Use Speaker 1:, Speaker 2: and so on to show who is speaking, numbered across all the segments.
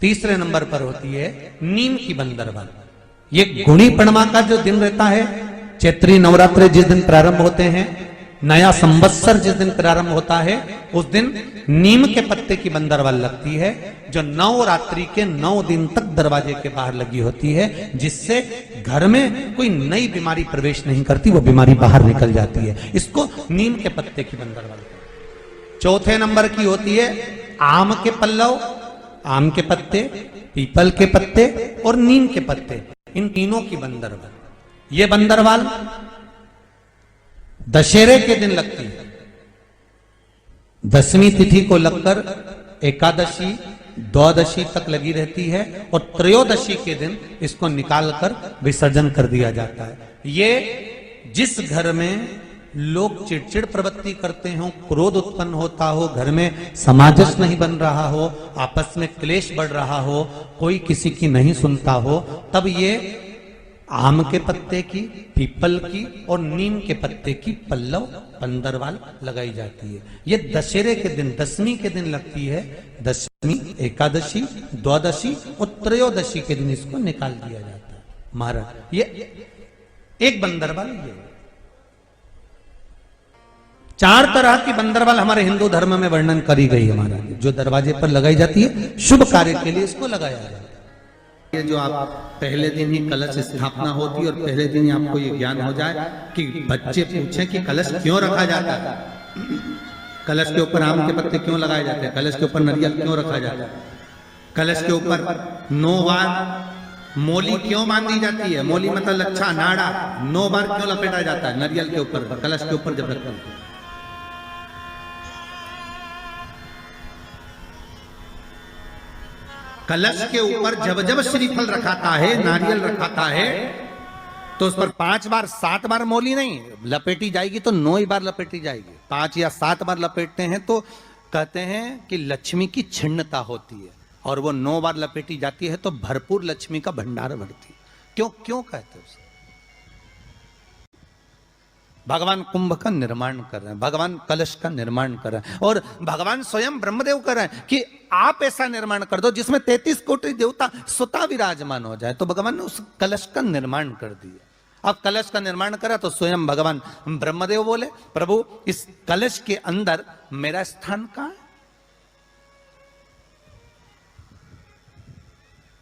Speaker 1: तीसरे नंबर पर होती है नीम की बंदरवाल। ये गुणी पूर्णिमा का जो दिन रहता है, चैत्री नवरात्र जिस दिन प्रारंभ होते हैं, नया संवत्सर जिस दिन प्रारंभ होता है, उस दिन नीम के पत्ते की बंदरवाल लगती है, जो नवरात्रि के 9 दिन तक दरवाजे के बाहर लगी होती है, जिससे घर में कोई नई बीमारी प्रवेश नहीं करती, वो बीमारी बाहर निकल जाती है। इसको नीम के पत्ते की बंदरवाल। चौथे नंबर की होती है आम के पल्लव, आम के पत्ते, पीपल के पत्ते और नीम के पत्ते, इन तीनों की बंदरवाल। ये बंदरवाल दशहरे के दिन लगती है। 10वीं तिथि को लगकर एकादशी द्वादशी तक लगी रहती है और त्रयोदशी के दिन इसको निकालकर विसर्जन कर दिया जाता है। ये जिस घर में लोग चिड़चिड़ प्रवृत्ति करते हो, क्रोध उत्पन्न होता हो, घर में सामंजस्य नहीं बन रहा हो, आपस में क्लेश बढ़ रहा हो, कोई किसी की नहीं सुनता हो, तब ये आम के पत्ते की, पीपल की और नीम के पत्ते की पल्लव बंदरवाल लगाई जाती है। ये दशहरे के दिन 10वीं के दिन लगती है। 10वीं, एकादशी, द्वादशी और त्रयोदशी के दिन इसको निकाल दिया जाता है। महाराज ये एक बंदरवाल, ये 4 तरह की बंदरवाल हमारे हिंदू धर्म में वर्णन करी गई है महाराज, जो दरवाजे पर लगाई जाती है, शुभ कार्य के लिए इसको लगाया जाता है। ये जो आप पहले दिन ही कलश स्थापना होती है और पहले दिन ही आपको ये ज्ञान हो जाए कि बच्चे पूछें कि कलश क्यों रखा जाता है, कलश के ऊपर आम के पत्ते क्यों लगाए जाते हैं, कलश के ऊपर नारियल क्यों रखा जाता है, कलश के ऊपर 9 बार मोली क्यों बांधी जाती है, मोली मतलब लच्छा नाड़ा 9 बार क्यों लपेटा जाता है नारियल के ऊपर, कलश के ऊपर जब रखते हैं। कलश के ऊपर जब जब श्रीफल रखाता है, नारियल रखाता है, तो उस पर 5 बार 7 बार मोली नहीं लपेटी जाएगी, तो 9 ही बार लपेटी जाएगी। 5 या 7 बार लपेटते हैं तो कहते हैं कि लक्ष्मी की छिन्नता होती है, और वो 9 बार लपेटी जाती है तो भरपूर लक्ष्मी का भंडार भरती है। क्यों क्यों कहते हैं उसे? भगवान कुंभ का निर्माण कर रहे हैं, भगवान कलश का निर्माण कर रहे हैं, और भगवान स्वयं ब्रह्मदेव कर रहे हैं कि आप ऐसा निर्माण कर दो जिसमें 33 कोटि देवता स्वतः विराजमान हो जाए। तो भगवान ने उस कलश का निर्माण कर दिया। अब कलश का निर्माण करा तो स्वयं भगवान ब्रह्मदेव बोले, प्रभु इस कलश के अंदर मेरा स्थान कहां है,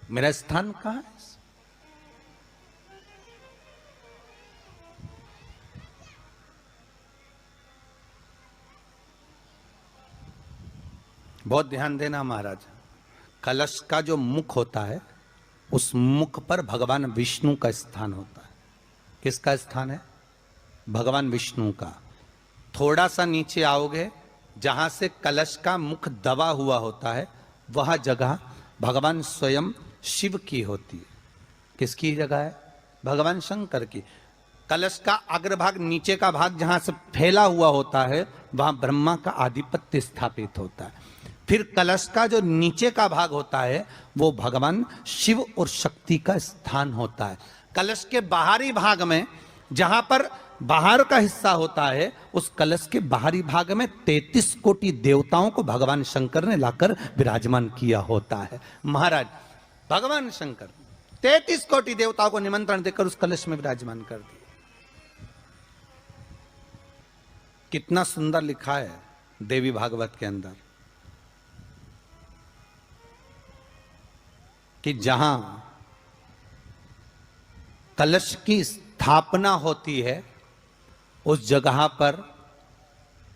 Speaker 1: मेरा स्थान कहां है? बहुत ध्यान देना महाराज, कलश का जो मुख होता है, उस मुख पर भगवान विष्णु का स्थान होता है। किसका स्थान है? भगवान विष्णु का। थोड़ा सा नीचे आओगे, जहां से कलश का मुख दबा हुआ होता है, वह जगह भगवान स्वयं शिव की होती है। किसकी जगह है? भगवान शंकर की। कलश का अग्रभाग, नीचे का भाग जहां से फैला हुआ होता है, वहां ब्रह्मा का आधिपत्य स्थापित होता है। फिर कलश का जो नीचे का भाग होता है, वो भगवान शिव और शक्ति का स्थान होता है। कलश के बाहरी भाग में, जहां पर बाहर का हिस्सा होता है, उस कलश के बाहरी भाग में 33 कोटि देवताओं को भगवान शंकर ने लाकर विराजमान किया होता है। महाराज भगवान शंकर 33 कोटि देवताओं को निमंत्रण देकर उस कलश में विराजमान कर दिया। कितना सुंदर लिखा है देवी भागवत के अंदर कि जहां कलश की स्थापना होती है, उस जगह पर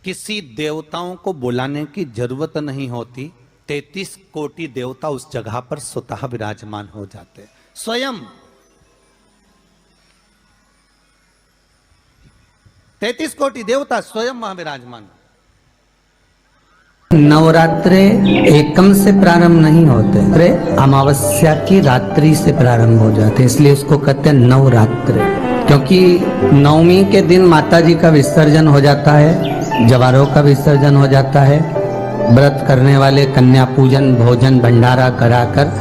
Speaker 1: किसी देवताओं को बुलाने की जरूरत नहीं होती। 33 कोटि देवता उस जगह पर स्वतः विराजमान हो जाते हैं। स्वयं 33 कोटि देवता स्वयं वहां विराजमान।
Speaker 2: नवरात्रे एकम से प्रारंभ नहीं होते, अमावस्या की रात्रि से प्रारंभ हो जाते, इसलिए उसको कहते हैं नवरात्रे। क्योंकि 9वीं के दिन माता जी का विसर्जन हो जाता है, जवारों का विसर्जन हो जाता है, व्रत करने वाले कन्या पूजन भोजन भंडारा कराकर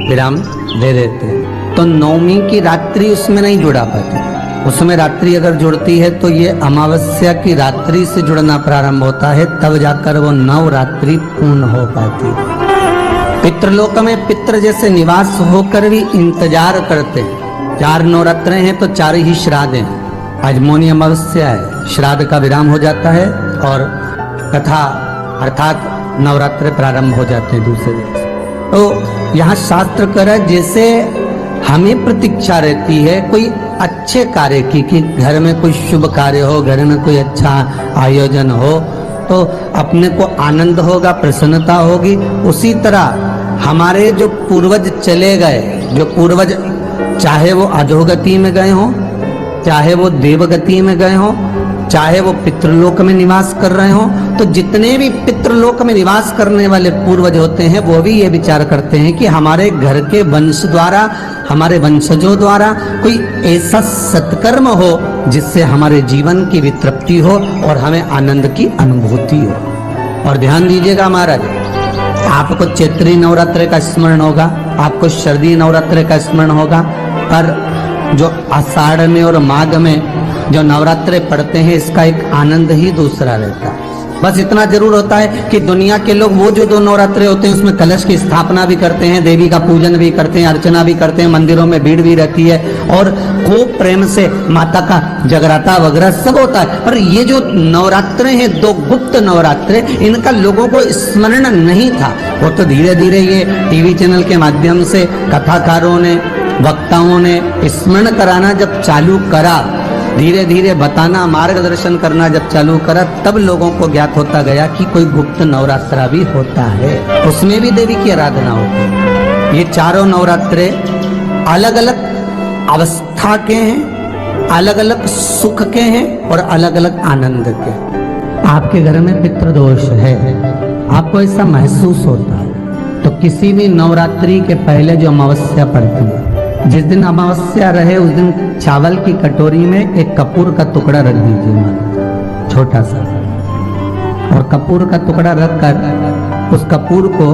Speaker 2: विराम दे देते हैं। तो 9वीं की रात्रि उसमें नहीं जुड़ा पाती, उसमें रात्रि अगर जुड़ती है तो ये अमावस्या की रात्रि से जुड़ना प्रारंभ होता है, तब जाकर वो नवरात्रि पूर्ण हो पाती है। पितृलोक में पितृ जैसे निवास होकर भी इंतजार करते हैं। 4 नवरात्र हैं तो 4 ही श्राद्ध हैं। आज मौनी अमावस्या है, श्राद्ध का विराम हो जाता है और कथा अर्थात नवरात्र प्रारंभ हो जाते हैं दूसरे दिन से। तो यहाँ शास्त्र कह रहा है जैसे हमें प्रतीक्षा रहती है कोई अच्छे कार्य की, कि घर में कोई शुभ कार्य हो, घर में कोई अच्छा आयोजन हो तो अपने को आनंद होगा, प्रसन्नता होगी। उसी तरह हमारे जो पूर्वज चले गए, जो पूर्वज चाहे वो अधोगति में गए हों, चाहे वो देवगति में गए हों, चाहे वो पितृलोक में निवास कर रहे हों, तो जितने भी पितृलोक में निवास करने वाले पूर्वज होते हैं वो भी ये विचार करते हैं कि हमारे घर के वंश द्वारा, हमारे वंशजों द्वारा कोई ऐसा सत्कर्म हो जिससे हमारे जीवन की वितृप्ति हो और हमें आनंद की अनुभूति हो। और ध्यान दीजिएगा महाराज, आपको चैत्री नवरात्र का स्मरण होगा, आपको शरदी नवरात्र का स्मरण होगा, पर जो आषाढ़ में और माघ में जो नवरात्रे पढ़ते हैं इसका एक आनंद ही दूसरा रहता है। बस इतना जरूर होता है कि दुनिया के लोग वो जो 2 नवरात्रे होते हैं उसमें कलश की स्थापना भी करते हैं, देवी का पूजन भी करते हैं, अर्चना भी करते हैं, मंदिरों में भीड़ भी रहती है और खूब प्रेम से माता का जगराता वगैरह सब होता है। पर ये जो नवरात्रे हैं 2 गुप्त नवरात्रे, इनका लोगों को स्मरण नहीं था। वो तो धीरे धीरे ये टीवी चैनल के माध्यम से कथाकारों ने, वक्ताओं ने स्मरण कराना जब चालू करा, धीरे धीरे बताना, मार्गदर्शन करना जब चालू करा, तब लोगों को ज्ञात होता गया कि कोई गुप्त नवरात्रा भी होता है, उसमें भी देवी की आराधना होती है। ये 4 नवरात्रे अलग अलग अवस्था के हैं, अलग अलग सुख के हैं और अलग अलग आनंद के। आपके घर में पितृदोष है, आपको ऐसा महसूस होता है, तो किसी भी नवरात्रि के पहले जो अमावस्या पड़ती है, जिस दिन अमावस्या रहे उस दिन चावल की कटोरी में एक कपूर का टुकड़ा रख दीजिए, छोटा सा, और कपूर का टुकड़ा रखकर उस कपूर को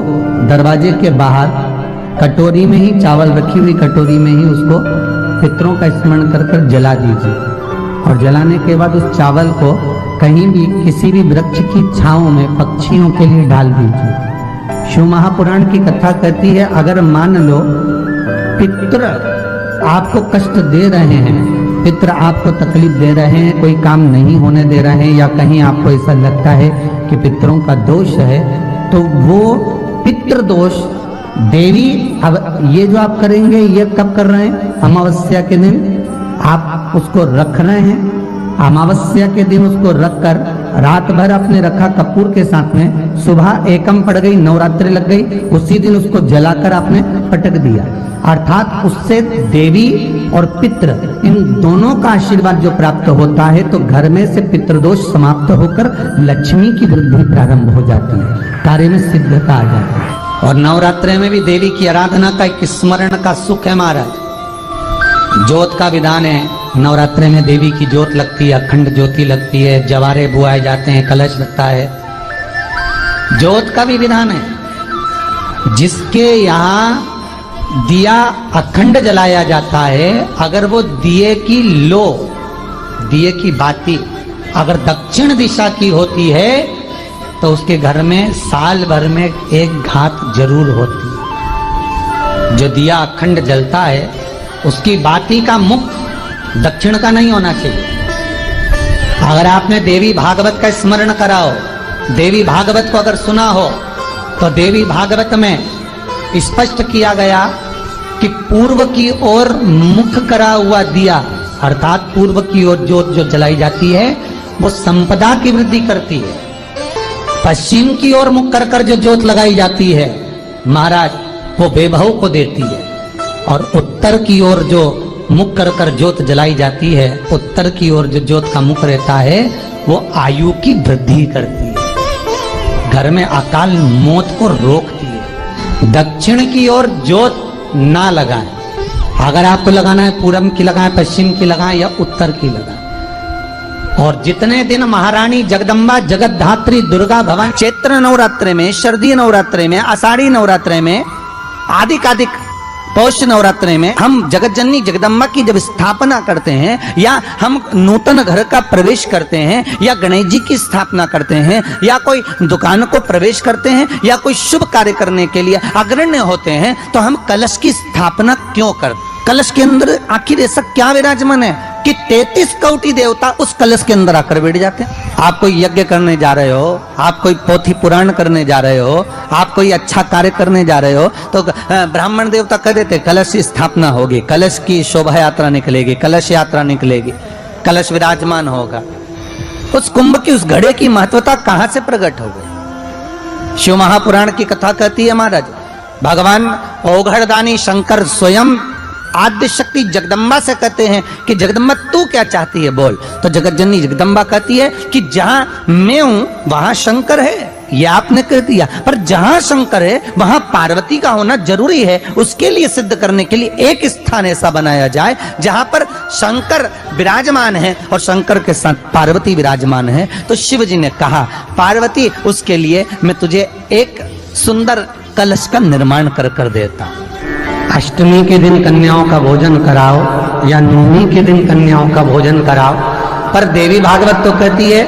Speaker 2: दरवाजे के बाहर कटोरी में ही, चावल रखी हुई कटोरी में ही उसको पितरों का स्मरण कर कर जला दीजिए। और जलाने के बाद उस चावल को कहीं भी किसी भी वृक्ष की छांव में पक्षियों के लिए डाल दीजिए। शिव महापुराण की कथा कहती है, अगर मान लो पितृ आपको कष्ट दे रहे हैं, पितृ आपको तकलीफ दे रहे हैं, कोई काम नहीं होने दे रहे हैं, या कहीं आपको ऐसा लगता है कि पितरों का दोष है, तो वो पितृदोष देवी, अब ये जो आप करेंगे ये कब कर रहे हैं? अमावस्या के दिन आप उसको रख रहे हैं, अमावस्या के दिन उसको रखकर रात भर आपने रखा कपूर के साथ में, सुबह एकम पड़ गई, नवरात्रि लग गई, उसी दिन उसको जलाकर आपने पटक दिया। अर्थात उससे देवी और पितृ इन दोनों का आशीर्वाद जो प्राप्त होता है, तो घर में से पितृदोष समाप्त होकर लक्ष्मी की वृद्धि प्रारंभ हो जाती है, कार्य में सिद्धता आ जाती है। और नवरात्रि में भी देवी की आराधना का एक स्मरण का सुख है महाराज। ज्योत का विधान है, नवरात्रि में देवी की ज्योत लगती है, अखंड ज्योति लगती है, जवारे बुआए जाते हैं, कलश लगता है, ज्योत का भी विधान है। जिसके यहाँ दिया अखंड जलाया जाता है, अगर वो दिए की लो, दिए की बाती अगर दक्षिण दिशा की होती है तो उसके घर में साल भर में एक घात जरूर होती है। जो दिया अखंड जलता है उसकी बाती का मुख दक्षिण का नहीं होना चाहिए। अगर आपने देवी भागवत का स्मरण करा हो, देवी भागवत को अगर सुना हो, तो देवी भागवत में स्पष्ट किया गया कि पूर्व की ओर मुख करा हुआ दिया, अर्थात पूर्व की ओर ज्योत जो जलाई जाती है वो संपदा की वृद्धि करती है। पश्चिम की ओर मुख कर कर जो ज्योत लगाई जाती है महाराज, वो वैभव को देती है। और उत्तर की ओर जो मुख कर कर ज्योत जलाई जाती है, उत्तर की ओर जो ज्योत का मुख रहता है वो आयु की वृद्धि करती है, घर में अकाल मौत को रोकती है। दक्षिण की ओर ज्योत ना लगाएं, अगर आपको लगाना है पूरब की लगाएं, पश्चिम की लगाएं या उत्तर की लगाएं। और जितने दिन महारानी जगदम्बा जगतधात्री दुर्गा भवानी चैत्र नवरात्रे में, शरदी नवरात्रे में, आषाढ़ी नवरात्रे में आदिक पौष नवरात्रि में हम जगत जननी जगदम्बा की जब स्थापना करते हैं, या हम नूतन घर का प्रवेश करते हैं, या गणेश जी की स्थापना करते हैं, या कोई दुकान को प्रवेश करते हैं, या कोई शुभ कार्य करने के लिए अग्रण्य होते हैं, तो हम कलश की स्थापना क्यों करते? कलश के अंदर आखिर ऐसा क्या विराजमान है कि 33 कोटि देवता उस कलश के अंदर आकर बैठ जाते हैं? आप कोई यज्ञ करने जा रहे हो, आप कोई पोथी पुराण करने जा रहे हो, आप कोई अच्छा कार्य करने जा रहे हो, तो ब्राह्मण देवता कह देते कलश की स्थापना होगी, कलश की शोभा यात्रा निकलेगी, कलश यात्रा निकलेगी, कलश विराजमान होगा। उस कुंभ की, उस घड़े की महत्वता कहां से प्रकट हो गई? शिव महापुराण की कथा कहती है महाराज, भगवान औघड़दानी शंकर स्वयं आद्य शक्ति जगदम्बा से कहते हैं कि जगदम्बा तू क्या चाहती है बोल। तो जगत जननी जगदम्बा कहती है कि जहां मैं हूं वहां शंकर है, ये आपने कह दिया, पर जहां शंकर है वहां पार्वती का होना जरूरी है। उसके लिए सिद्ध करने के लिए एक स्थान ऐसा बनाया जाए जहां पर शंकर विराजमान है और शंकर के साथ पार्वती विराजमान है। तो शिव जी ने कहा, पार्वती उसके लिए मैं तुझे एक सुंदर कलश का निर्माण कर देता हूं। अष्टमी के दिन कन्याओं का भोजन कराओ या नवमी के दिन कन्याओं का भोजन कराओ, पर देवी भागवत तो कहती है,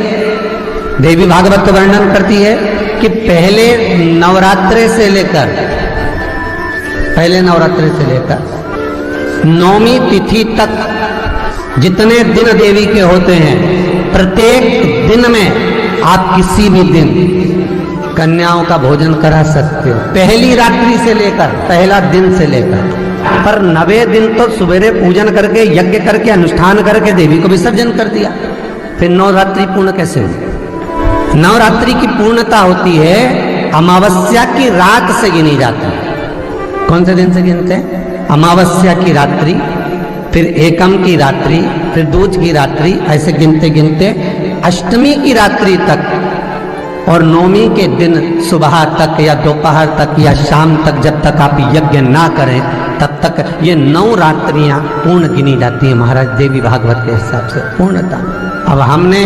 Speaker 2: देवी भागवत तो वर्णन करती है कि पहले नवरात्रि से लेकर नवमी तिथि तक जितने दिन देवी के होते हैं, प्रत्येक दिन में आप किसी भी दिन कन्याओं का भोजन करा सकते हो, पहली रात्रि से लेकर, पहला दिन से लेकर। पर 90 दिन तो सवेरे पूजन करके, यज्ञ करके, अनुष्ठान करके देवी को विसर्जन कर दिया, फिर नवरात्रि पूर्ण कैसे हुई? नवरात्रि की पूर्णता होती है अमावस्या की रात से गिनी जाती है। कौन से दिन से गिनते हैं? अमावस्या की रात्रि, फिर एकम की रात्रि, फिर दूज की रात्रि, ऐसे गिनते गिनते अष्टमी की रात्रि तक और नवमी के दिन सुबह तक या दोपहर तक या शाम तक, जब तक आप यज्ञ ना करें तब तक ये 9 रात्रियां पूर्ण गिनी जाती है महाराज देवी भागवत के हिसाब से पूर्णता। अब हमने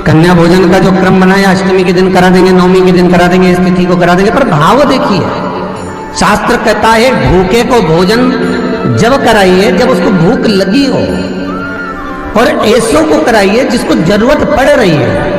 Speaker 2: कन्या भोजन का जो क्रम बनाया, अष्टमी के दिन करा देंगे, नवमी के दिन करा देंगे, इस तिथि को करा देंगे, पर भाव देखिए, शास्त्र कहता है भूखे को भोजन जब कराइए जब उसको भूख लगी हो, और ऐसों को कराइए जिसको जरूरत पड़ रही है।